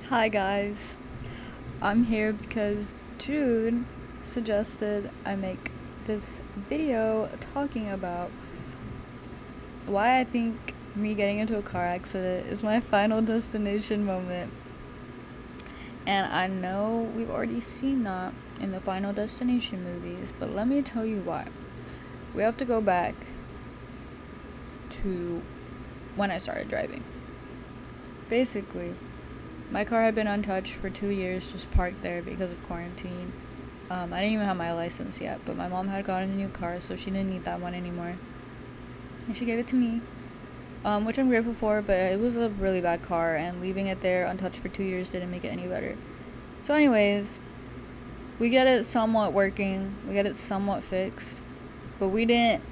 Hi guys, I'm here because Jude suggested I make this video talking about why I think me getting into a car accident is my final destination moment. And I know we've already seen that in the Final Destination movies, but let me tell you why. We have to go back to when I started driving. Basically, my car had been untouched for 2 years, just parked there because of quarantine. I didn't even have my license yet, but my mom had gotten a new car, so she didn't need that one anymore. And she gave it to me, which I'm grateful for, but it was a really bad car, and leaving it there untouched for 2 years didn't make it any better. So anyways, we get it somewhat working, we get it somewhat fixed, but we didn't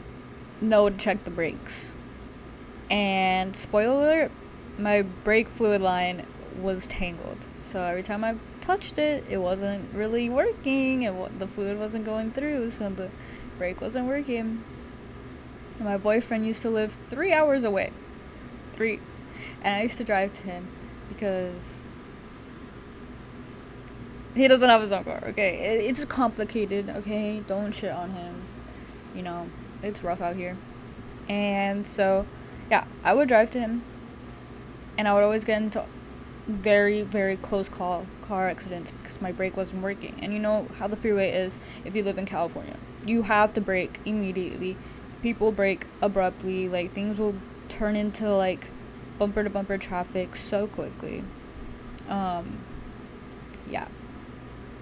know to check the brakes. And spoiler alert, my brake fluid line was tangled. So every time I touched it, it wasn't really working, and the fluid wasn't going through, so the brake wasn't working. And my boyfriend used to live 3 hours away. 3. And I used to drive to him because he doesn't have his own car, okay? It's complicated, okay? Don't shit on him. You know, it's rough out here. And so, yeah, I would drive to him, and I would always get into very, very close car accidents because my brake wasn't working. And you know how the freeway is if you live in California. You have to brake immediately. People brake abruptly. Like, things will turn into, like, bumper-to-bumper traffic so quickly. Yeah.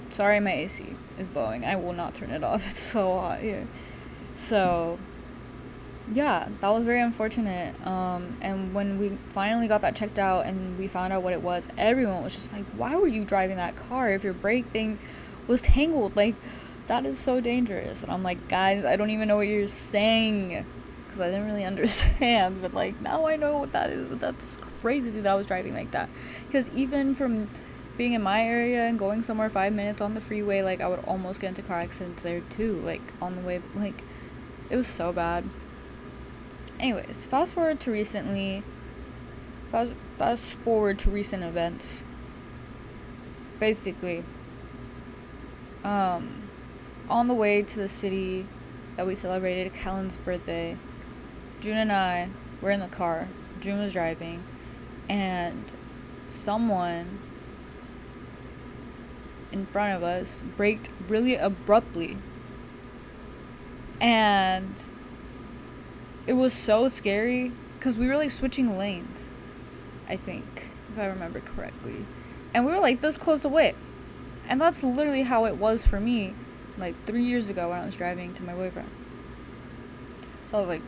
Sorry my AC is blowing. I will not turn it off. It's so hot here. So, yeah, that was very unfortunate. And when we finally got that checked out and we found out what it was, everyone was just like, why were you driving that car if your brake thing was tangled? Like, that is so dangerous. And I'm like, guys, I don't even know what you're saying because I didn't really understand. But, like, now I know what that is. That's crazy that I was driving like that. Because even from being in my area and going somewhere 5 minutes on the freeway, like, I would almost get into car accidents there too. Like, on the way, like, it was so bad. Anyways, fast forward to recent events. Basically, on the way to the city that we celebrated Kellen's birthday, June and I were in the car. June was driving, and someone in front of us braked really abruptly, and it was so scary because we were like switching lanes, I think, if I remember correctly, and we were like this close away. And that's literally how it was for me like 3 years ago when I was driving to my boyfriend. So I was like,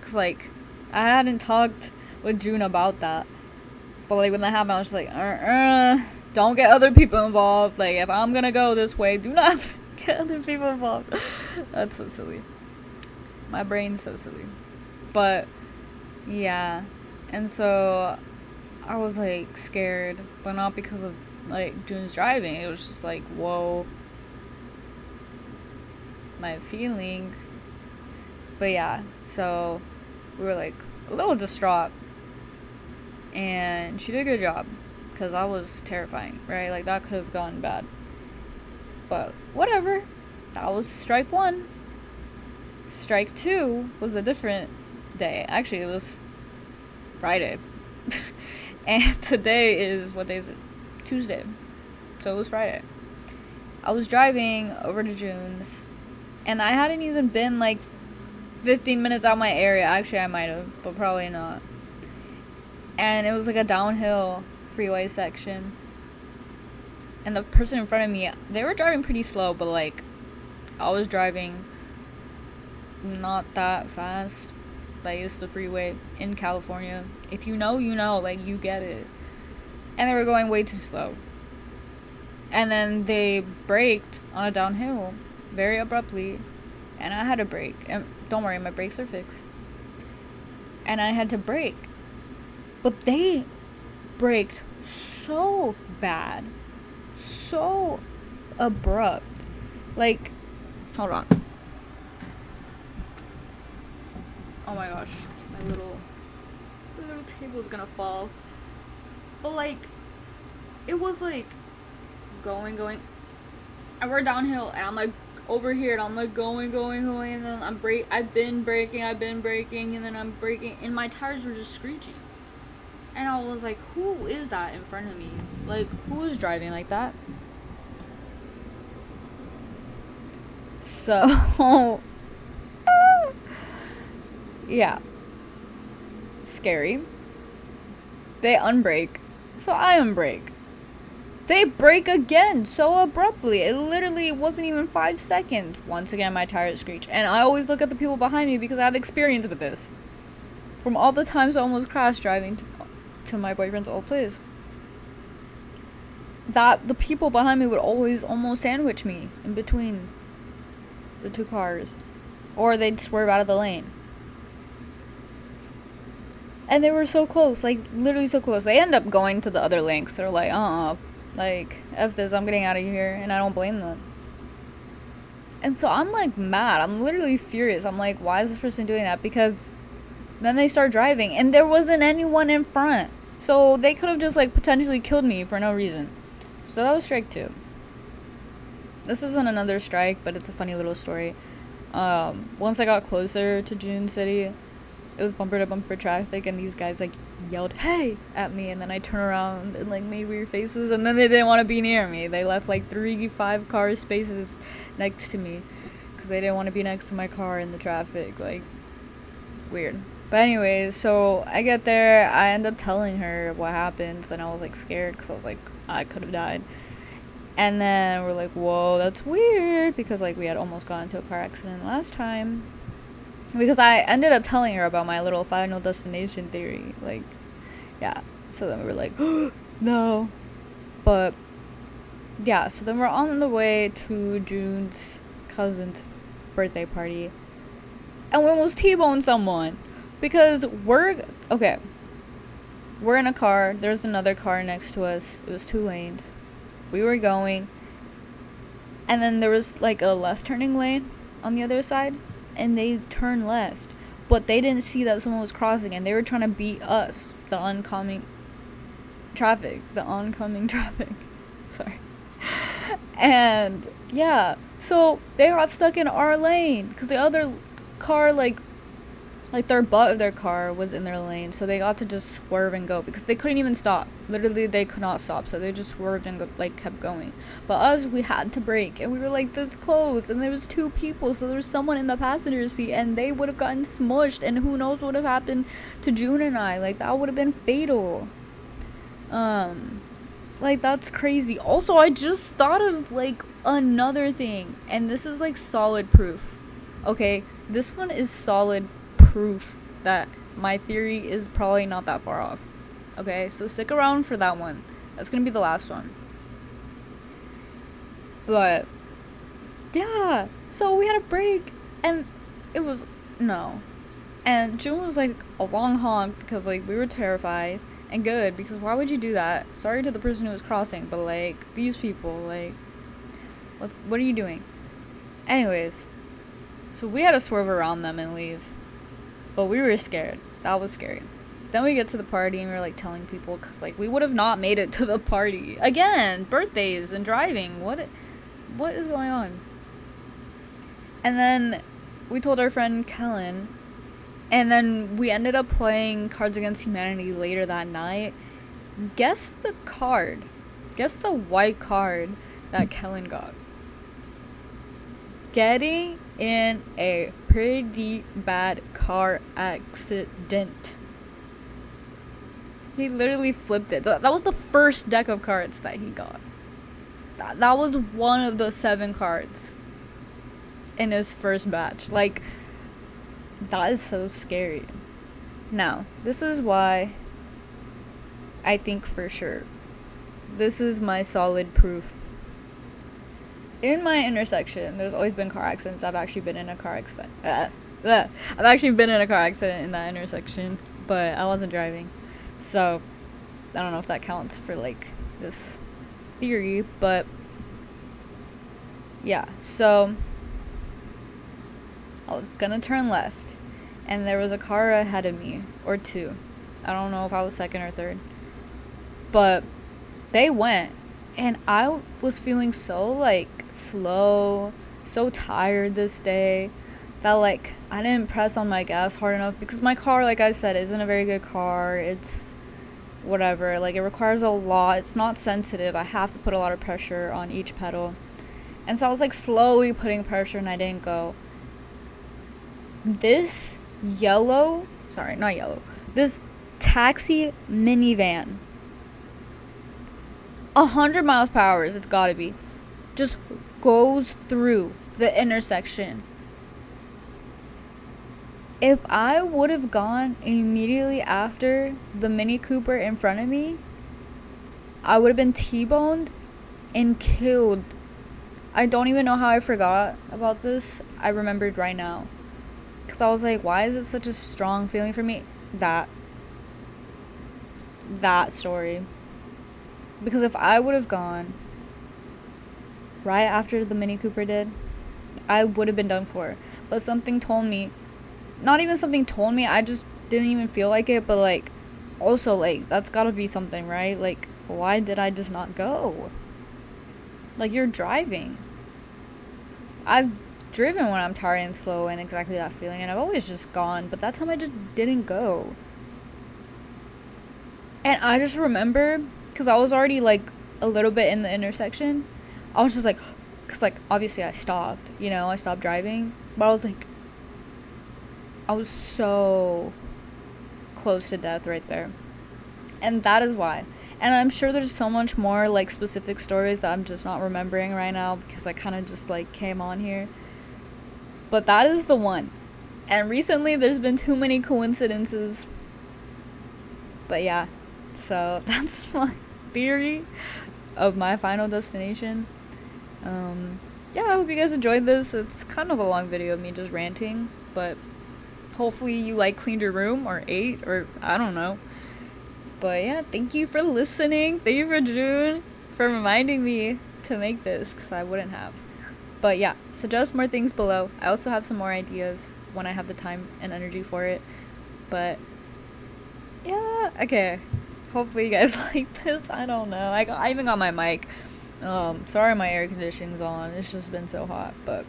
because like I hadn't talked with June about that, but like when that happened I was just like, don't get other people involved. Like, if I'm gonna go this way, do not get other people involved. That's so silly. My brain's so silly. But yeah, and so I was like scared, but not because of like June's driving. It was just like, whoa, my feeling. But yeah, so we were like a little distraught, and she did a good job because that was terrifying, right? Like, that could have gone bad, but whatever. That was strike one. Strike two was a different day. Actually, it was Friday. And today is, what day is it? Tuesday. So it was Friday. I was driving over to June's, and I hadn't even been like 15 minutes out my area. Actually, I might have, but probably not. And it was like a downhill freeway section. And the person in front of me, they were driving pretty slow, but like I was driving not that fast. Like, it's the freeway in California. If you know, you know. Like, you get it. And they were going way too slow. And then they braked on a downhill very abruptly. And I had to brake. And don't worry, my brakes are fixed. And I had to brake. But they braked so bad. So abrupt. Like, hold on. Oh my gosh, my little table's gonna fall. But like, it was like going. And we're downhill, and I'm like over here, and I'm like going, and then I've been braking, and then I'm braking, and my tires were just screeching. And I was like, who is that in front of me? Like, who is driving like that? So, yeah. Scary. They unbrake. So I unbrake. They brake again so abruptly. It literally wasn't even 5 seconds. Once again, my tires screech. And I always look at the people behind me because I have experience with this. From all the times I almost crashed driving to my boyfriend's old place. That the people behind me would always almost sandwich me in between the two cars. Or they'd swerve out of the lane. And they were so close, like, literally so close. They end up going to the other lane 'cause they're like, like, F this, I'm getting out of here, and I don't blame them. And so I'm, like, mad. I'm literally furious. I'm like, why is this person doing that? Because then they start driving, and there wasn't anyone in front. So they could have just, like, potentially killed me for no reason. So that was strike 2. This isn't another strike, but it's a funny little story. Once I got closer to June City, it was bumper to bumper traffic, and these guys like yelled "hey" at me, and then I turned around and like made weird faces, and then they didn't want to be near me. They left like 5 car spaces next to me because they didn't want to be next to my car in the traffic. Like, weird. But anyways, so I get there, I end up telling her what happens, and I was like scared because I was like, I could have died. And then we're like, whoa, that's weird, because like we had almost gotten into a car accident last time. Because I ended up telling her about my little Final Destination theory. Like, yeah. So then we were like, no. But, yeah. So then we're on the way to June's cousin's birthday party. And we almost T-boned someone. Because we're in a car. There's another car next to us. It was 2 lanes. We were going. And then there was like a left turning lane on the other side. And they turned left, but they didn't see that someone was crossing, and they were trying to beat us, the oncoming traffic. Sorry. And yeah, so they got stuck in our lane because the other car, like their butt of their car was in their lane, so they got to just swerve and go because they couldn't even stop. Literally, they could not stop, so they just swerved and kept going. But us, we had to brake, and we were like, that's close, and there was 2 people, so there was someone in the passenger seat, and they would have gotten smushed, and who knows what would have happened to June and I. Like, that would have been fatal. Like, that's crazy. Also, I just thought of, like, another thing, and this is, like, solid proof. Okay? This one is solid proof that my theory is probably not that far off. Okay, so stick around for that one. That's gonna be the last one. But yeah, so we had a break, and it was and June was like a long honk because like we were terrified, and good, because why would you do that? Sorry to the person who was crossing, but like these people, like what are you doing? Anyways, so we had to swerve around them and leave. But we were scared. That was scary. Then we get to the party and we were like telling people because like we would have not made it to the party. Again, birthdays and driving. What is going on? And then we told our friend Kellen, and then we ended up playing Cards Against Humanity later that night. Guess the white card that Kellen got. Getting in a pretty bad car accident. He literally flipped it. That was the first deck of cards that he got. That was one of the 7 cards in his first batch. Like, that is so scary. Now, this is why I think for sure. This is my solid proof. In my intersection, there's always been car accidents. I've actually been in a car accident. I've actually been in a car accident in that intersection, but I wasn't driving. So, I don't know if that counts for, like, this theory, but yeah. So, I was gonna turn left, and there was a car ahead of me, or 2. I don't know if I was second or third. But they went, and I was feeling so like slow, so tired this day that like I didn't press on my gas hard enough, because my car, like I said, isn't a very good car. It's whatever, like it requires a lot. It's not sensitive. I have to put a lot of pressure on each pedal. And so I was like slowly putting pressure, and I didn't go. This this taxi minivan, 100 miles per hour, it's gotta be, just goes through the intersection. If I would have gone immediately after the Mini Cooper in front of me, I would have been T-boned and killed. I don't even know how I forgot about this. I remembered right now. Because I was like, why is it such a strong feeling for me? That story. Because if I would have gone right after the Mini Cooper did, I would have been done for. But something told me, not even something told me, I just didn't even feel like it, but like, also like, that's gotta be something, right? Like, why did I just not go? Like, you're driving. I've driven when I'm tired and slow and exactly that feeling, and I've always just gone, but that time I just didn't go. And I just remember, because I was already like a little bit in the intersection, I was just like, because like obviously I stopped, I stopped driving, but I was like, I was so close to death right there. And that is why. And I'm sure there's so much more like specific stories that I'm just not remembering right now, because I kind of just like came on here. But that is the one. And recently there's been too many coincidences. But yeah, so that's my theory of my final destination. Yeah, I hope you guys enjoyed this. It's kind of a long video of me just ranting, but hopefully you like cleaned your room or ate, or I don't know. But yeah, thank you for listening. Thank you for June for reminding me to make this, because I wouldn't have. But yeah, suggest more things below. I also have some more ideas when I have the time and energy for it. But yeah, okay. Hopefully you guys like this. I don't know. I even got my mic. Sorry my air conditioning's on. It's just been so hot. But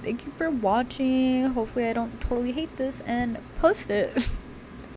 thank you for watching. Hopefully I don't totally hate this and post it.